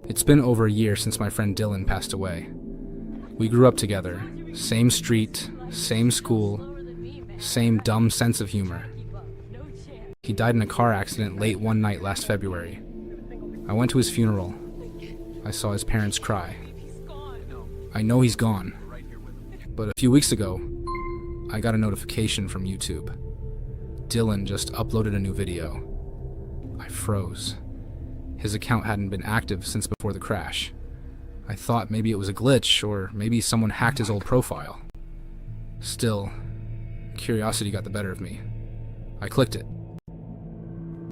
It's been over a year since my friend Dylan passed away. We grew up together, same street, same school, same dumb sense of humor. He died in a car accident late one night last February. I went to his funeral. I saw his parents cry. I know he's gone, but a few weeks ago, I got a notification from YouTube. Dylan just uploaded a new video. I froze. His account hadn't been active since before the crash. I thought maybe it was a glitch, or maybe someone hacked his old profile. Still, curiosity got the better of me. I clicked it.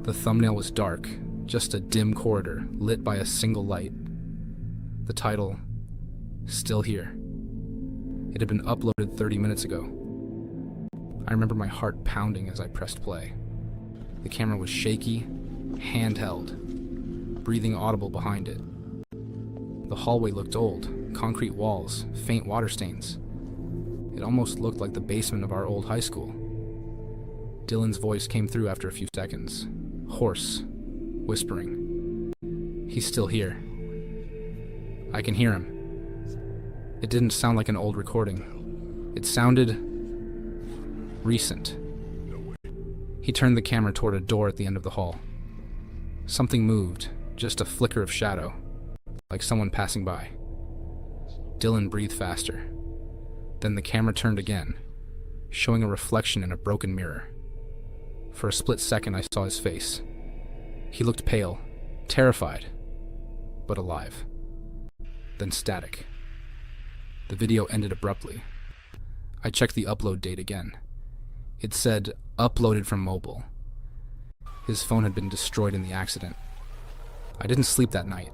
The thumbnail was dark, just a dim corridor lit by a single light. The title, Still Here. It had been uploaded 30 minutes ago. I remember my heart pounding as I pressed play. The camera was shaky, handheld, breathing audible behind it. The hallway looked old, concrete walls, faint water stains. It almost looked like the basement of our old high school. Dylan's voice came through after a few seconds, hoarse, whispering. He's still here. I can hear him. It didn't sound like an old recording. It sounded recent. He turned the camera toward a door at the end of the hall. Something moved, just a flicker of shadow, like someone passing by. Dylan breathed faster. Then the camera turned again, showing a reflection in a broken mirror. For a split second, I saw his face. He looked pale, terrified, but alive. Then static. The video ended abruptly. I checked the upload date again. It said, uploaded from mobile. His phone had been destroyed in the accident. I didn't sleep that night.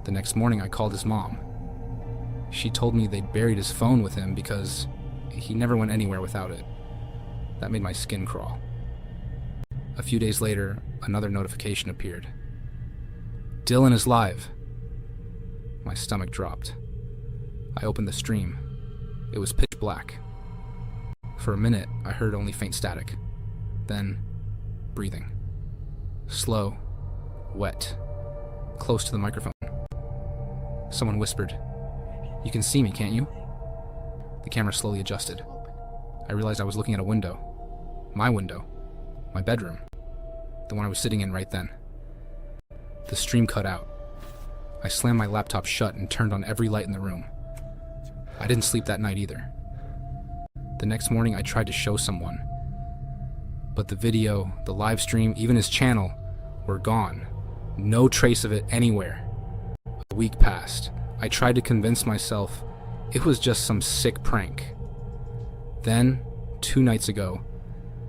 The next morning, I called his mom. She told me they'd buried his phone with him because he never went anywhere without it. That made my skin crawl. A few days later, another notification appeared. Dylan is live. My stomach dropped. I opened the stream. It was pitch black. For a minute, I heard only faint static. Then, breathing. Slow, wet, close to the microphone. Someone whispered, "You can see me, can't you?" The camera slowly adjusted. I realized I was looking at a window. My window. My bedroom. The one I was sitting in right then. The stream cut out. I slammed my laptop shut and turned on every light in the room. I didn't sleep that night either. The next morning I tried to show someone, but the video, the live stream, even his channel, were gone. No trace of it anywhere. A week passed. I tried to convince myself it was just some sick prank. Then, 2 nights ago,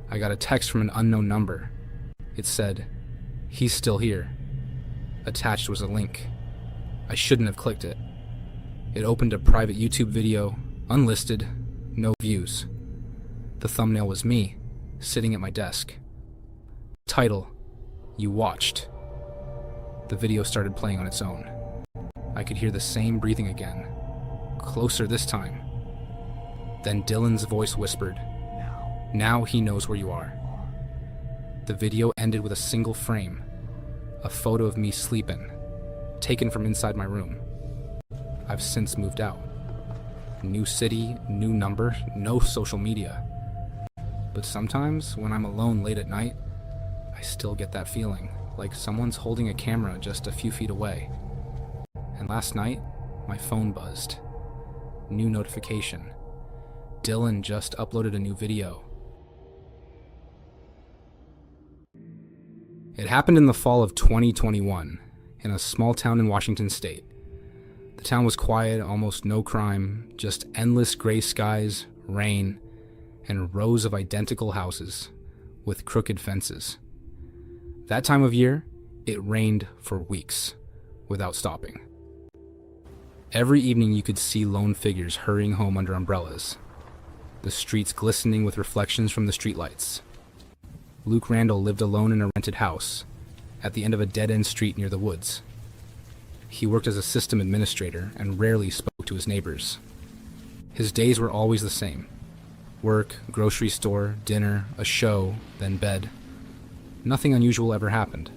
I got a text from an unknown number. It said, "He's still here." Attached was a link. I shouldn't have clicked it. It opened a private YouTube video, unlisted, no views. The thumbnail was me, sitting at my desk. Title, "You watched." The video started playing on its own. I could hear the same breathing again, closer this time. Then Dylan's voice whispered, "Now he knows where you are." The video ended with a single frame, a photo of me sleeping, taken from inside my room. I've since moved out. New city, new number, no social media. But sometimes, when I'm alone late at night, I still get that feeling, like someone's holding a camera just a few feet away. And last night, my phone buzzed. New notification. Dylan just uploaded a new video. It happened in the fall of 2021, in a small town in Washington state. The town was quiet, almost no crime, just endless gray skies, rain, and rows of identical houses with crooked fences. That time of year, it rained for weeks, without stopping. Every evening you could see lone figures hurrying home under umbrellas, the streets glistening with reflections from the streetlights. Luke Randall lived alone in a rented house, at the end of a dead-end street near the woods. He worked as a system administrator and rarely spoke to his neighbors. His days were always the same. Work, grocery store, dinner, a show, then bed. Nothing unusual ever happened.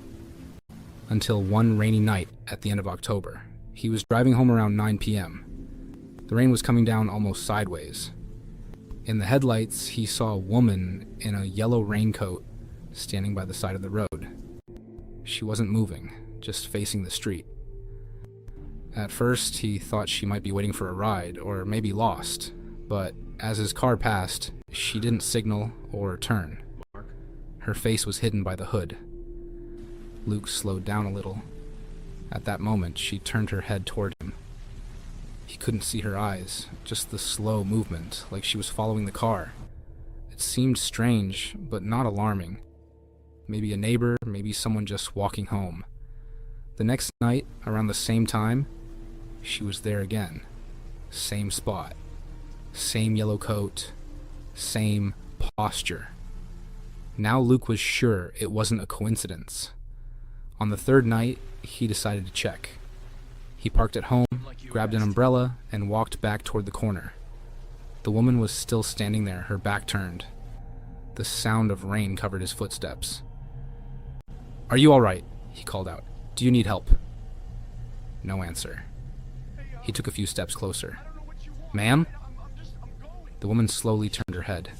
until one rainy night at the end of October. He was driving home around 9 p.m. The rain was coming down almost sideways. In the headlights, he saw a woman in a yellow raincoat standing by the side of the road. She wasn't moving, just facing the street. At first, he thought she might be waiting for a ride, or maybe lost, but as his car passed, she didn't signal or turn. Her face was hidden by the hood. Luke slowed down a little. At that moment, she turned her head toward him. He couldn't see her eyes, just the slow movement, like she was following the car. It seemed strange, but not alarming. Maybe a neighbor, maybe someone just walking home. The next night, around the same time, she was there again. Same spot. Same yellow coat. Same posture. Now Luke was sure it wasn't a coincidence. On the third night, he decided to check. He parked at home, grabbed an umbrella, and walked back toward the corner. The woman was still standing there, her back turned. The sound of rain covered his footsteps. "Are you all right?" he called out. "Do you need help?" No answer. He took a few steps closer. "Ma'am?" The woman slowly turned her head.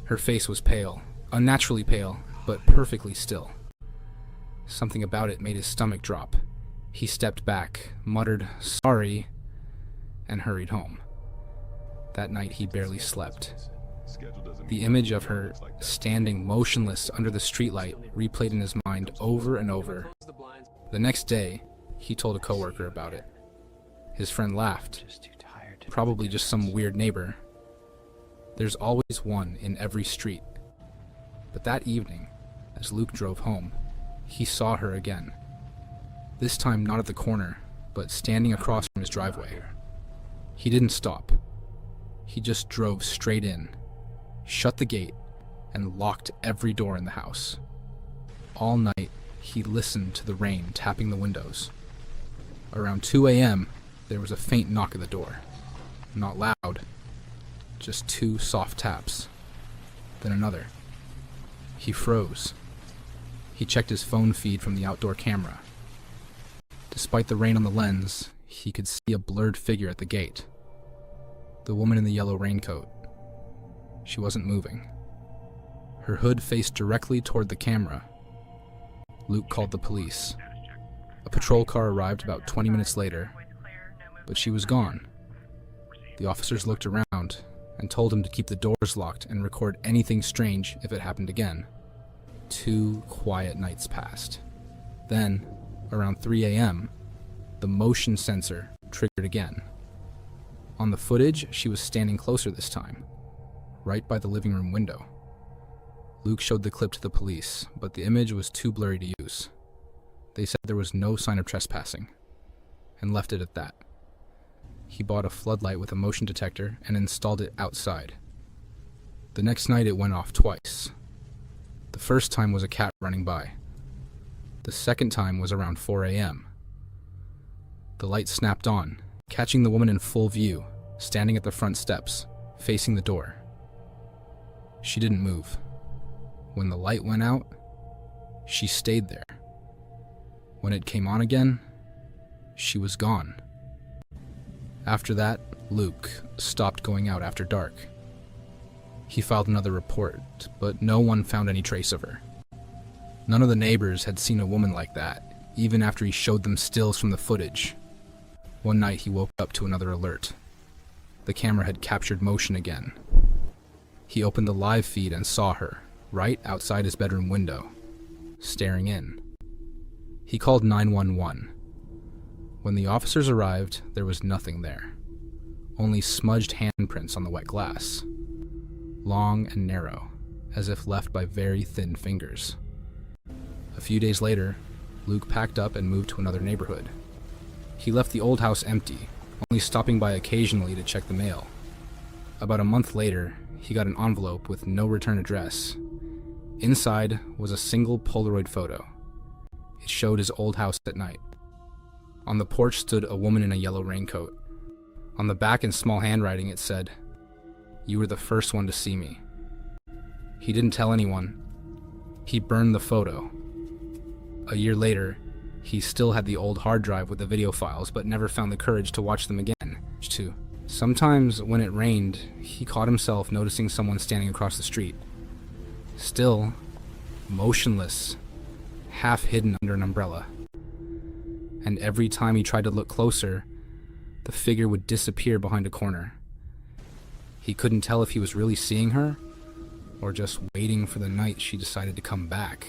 Her face was pale, unnaturally pale, but perfectly still. Something about it made his stomach drop. He stepped back, muttered, "Sorry," and hurried home. That night he barely slept. The image of her standing motionless under the streetlight replayed in his mind over and over. The next day, he told a coworker about it. His friend laughed. Probably just some weird neighbor. There's always one in every street. But that evening, as Luke drove home, he saw her again. This time not at the corner, but standing across from his driveway. He didn't stop. He just drove straight in, shut the gate, and locked every door in the house. All night, he listened to the rain tapping the windows. Around 2 a.m., there was a faint knock at the door. Not loud, just 2 soft taps. Then another. He froze. He checked his phone feed from the outdoor camera. Despite the rain on the lens, he could see a blurred figure at the gate. The woman in the yellow raincoat. She wasn't moving. Her hood faced directly toward the camera. Luke called the police. A patrol car arrived about 20 minutes later, but she was gone. The officers looked around and told him to keep the doors locked and record anything strange if it happened again. 2 quiet nights passed. Then, around 3 a.m., the motion sensor triggered again. On the footage, she was standing closer this time, right by the living room window. Luke showed the clip to the police, but the image was too blurry to use. They said there was no sign of trespassing, and left it at that. He bought a floodlight with a motion detector and installed it outside. The next night it went off twice. The first time was a cat running by. The second time was around 4 a.m. The light snapped on, catching the woman in full view, standing at the front steps, facing the door. She didn't move. When the light went out, she stayed there. When it came on again, she was gone. After that, Luke stopped going out after dark. He filed another report, but no one found any trace of her. None of the neighbors had seen a woman like that, even after he showed them stills from the footage. One night he woke up to another alert. The camera had captured motion again. He opened the live feed and saw her, right outside his bedroom window, staring in. He called 911. When the officers arrived, there was nothing there. Only smudged handprints on the wet glass. Long and narrow, as if left by very thin fingers. A few days later, Luke packed up and moved to another neighborhood. He left the old house empty, only stopping by occasionally to check the mail. About a month later, he got an envelope with no return address. Inside was a single Polaroid photo. It showed his old house at night. On the porch stood a woman in a yellow raincoat. On the back in small handwriting it said, "You were the first one to see me." He didn't tell anyone. He burned the photo. A year later, He still had the old hard drive with the video files, but never found the courage to watch them again. Sometimes, when it rained, he caught himself noticing someone standing across the street. Still, motionless, half hidden under an umbrella. And every time he tried to look closer, the figure would disappear behind a corner. He couldn't tell if he was really seeing her, or just waiting for the night she decided to come back.